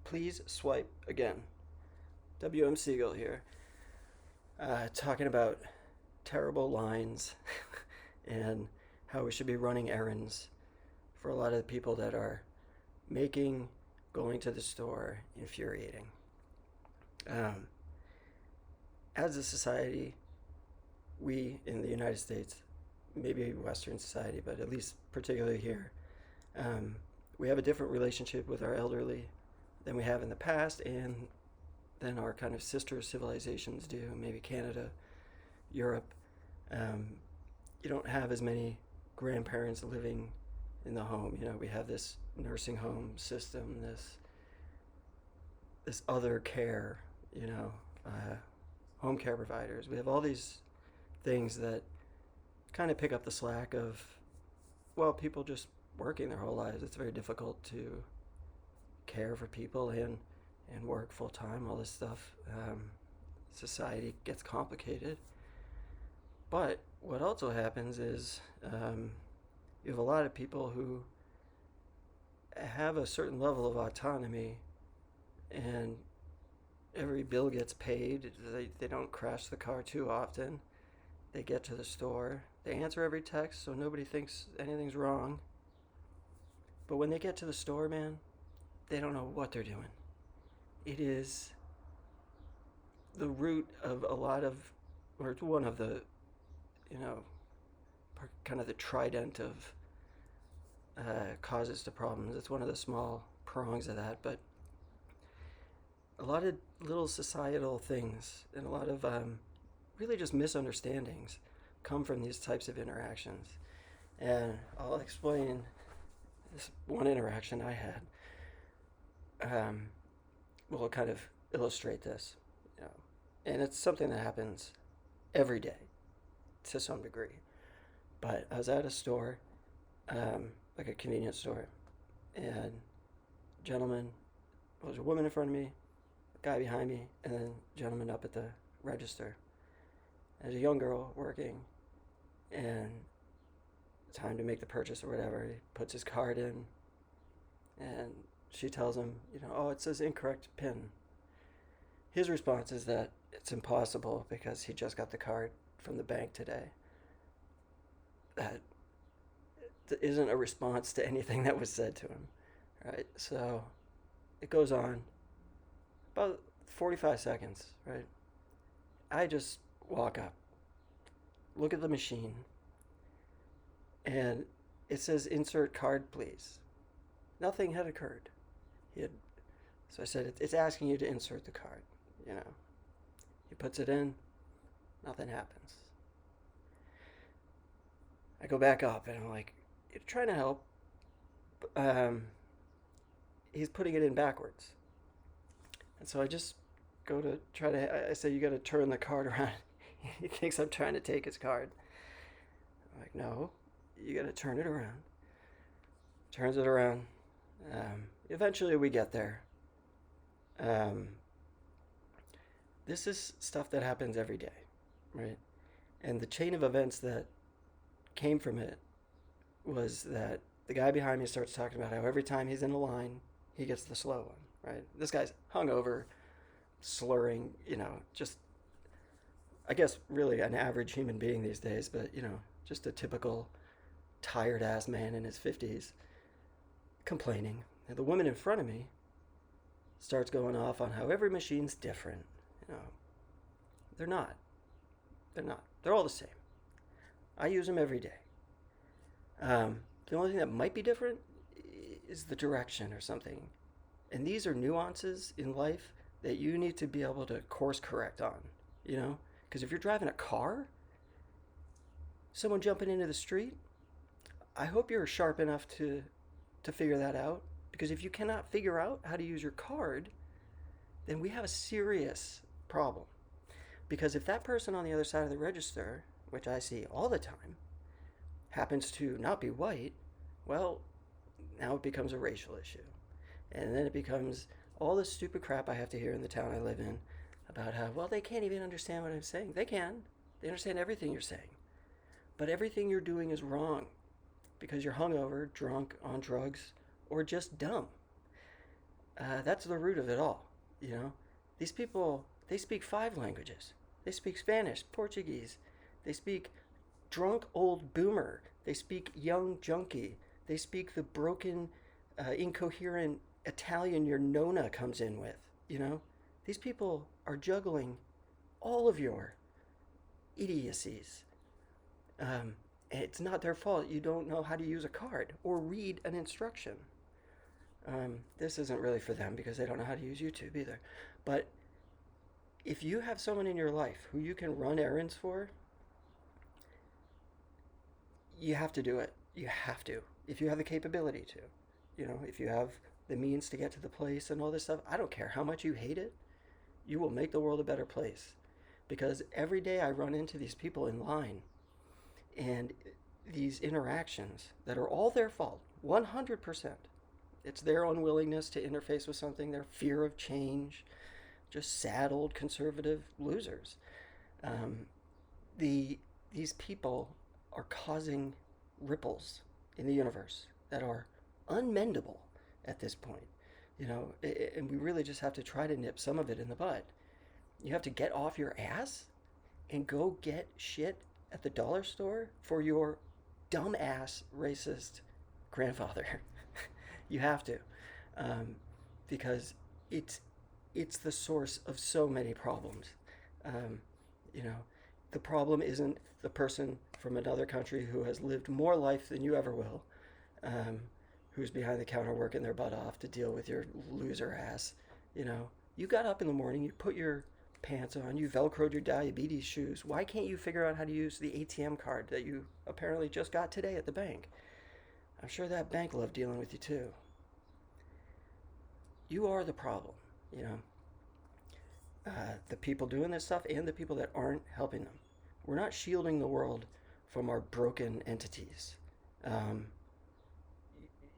Please swipe again. WM Siegel here, talking about terrible lines and how we should be running errands for a lot of the people that are making going to the store infuriating. Um, as a society, we in the United States, maybe Western society, but at least particularly here, um, we have a different relationship with our elderly than we have in the past and than our kind of sister civilizations do, maybe Canada, Europe. Um, you don't have as many grandparents living in the home. We have this nursing home system, this other care, uh, home care providers. We have all these things that kind of pick up the slack of, well, people just working their whole lives. It's very difficult to care for people and work full time, all this stuff. Society gets complicated. But what also happens is you have a lot of people who have a certain level of autonomy, and every bill gets paid. They don't crash the car too often. They get to the store. They answer every text so nobody thinks anything's wrong. But when they get to the store, man, they don't know what they're doing. It is the root of a lot of, or it's one of the, you know, kind of the trident of causes to problems. It's one of the small prongs of that, but a lot of little societal things and a lot of really just misunderstandings come from these types of interactions. And I'll explain this one interaction I had. Will kind of illustrate this, and it's something that happens every day to some degree. But I was at a store, like a convenience store, and a gentleman, well, there's a woman in front of me, a guy behind me, and then a gentleman up at the register. There's a young girl working, and time to make the purchase or whatever. He puts his card in, and she tells him, oh, it says incorrect PIN. His response is that it's impossible because he just got the card from the bank today. That isn't a response to anything that was said to him, right? So it goes on about 45 seconds, right? I just walk up, look at the machine, and it says insert card, please. Nothing had occurred. So I said, it's asking you to insert the card, He puts it in, nothing happens. I go back up and I'm like, you're trying to help. He's putting it in backwards. And so I just go to I say, you got to turn the card around. He thinks I'm trying to take his card. I'm like, no, you got to turn it around. Turns it around. Eventually we get there. This is stuff that happens every day, right? And the chain of events that came from it was that the guy behind me starts talking about how every time he's in a line, he gets the slow one, right? This guy's hungover, slurring, just, I guess, really an average human being these days, but, just a typical tired ass man in his 50s complaining. And the woman in front of me starts going off on how every machine's different. They're not. They're not. They're all the same. I use them every day. The only thing that might be different is the direction or something. And these are nuances in life that you need to be able to course correct on, Because if you're driving a car, someone jumping into the street, I hope you're sharp enough to figure that out. Because if you cannot figure out how to use your card, then we have a serious problem. Because if that person on the other side of the register, which I see all the time, happens to not be white, well, now it becomes a racial issue. And then it becomes all this stupid crap I have to hear in the town I live in about how, well, they can't even understand what I'm saying. They can. They understand everything you're saying. But everything you're doing is wrong because you're hungover, drunk, on drugs, or just dumb. That's the root of it all. You know, these people, they speak 5 languages. They speak Spanish, Portuguese. They speak drunk old boomer. They speak young junkie. They speak the broken, incoherent Italian your Nona comes in with. You know, these people are juggling all of your idiocies. It's not their fault you don't know how to use a card or read an instruction. This isn't really for them because they don't know how to use YouTube either. But if you have someone in your life who you can run errands for, you have to do it. You have to. If you have the capability to. If you have the means to get to the place and all this stuff, I don't care how much you hate it, you will make the world a better place. Because every day I run into these people in line and these interactions that are all their fault, 100%. It's their unwillingness to interface with something, their fear of change, just sad old conservative losers. Um, these people are causing ripples in the universe that are unmendable at this point. And we really just have to try to nip some of it in the bud. You have to get off your ass and go get shit at the dollar store for your dumbass racist grandfather. You have to, because it's the source of so many problems. Um, you know, the problem isn't the person from another country who has lived more life than you ever will, who's behind the counter working their butt off to deal with your loser ass. You got up in the morning, you put your pants on, you velcroed your diabetes shoes. Why can't you figure out how to use the ATM card that you apparently just got today at the bank? I'm sure that bank loved dealing with you too. You are the problem, you know. The people doing this stuff and the people that aren't helping them. We're not shielding the world from our broken entities. Um,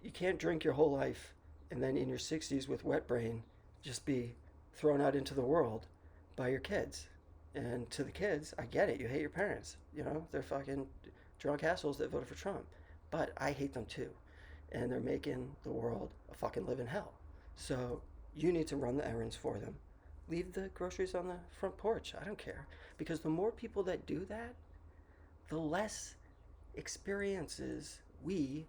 you can't drink your whole life and then in your 60s with wet brain just be thrown out into the world by your kids. And to the kids, I get it. You hate your parents. They're fucking drunk assholes that voted for Trump. But I hate them too. And they're making the world a fucking living hell. So you need to run the errands for them. Leave the groceries on the front porch. I don't care. Because the more people that do that, the less experiences we,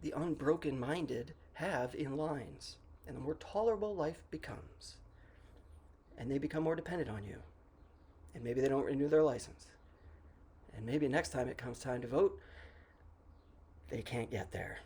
the unbroken minded, have in lines. And the more tolerable life becomes. And they become more dependent on you. And maybe they don't renew their license. And maybe next time it comes time to vote, they can't get there.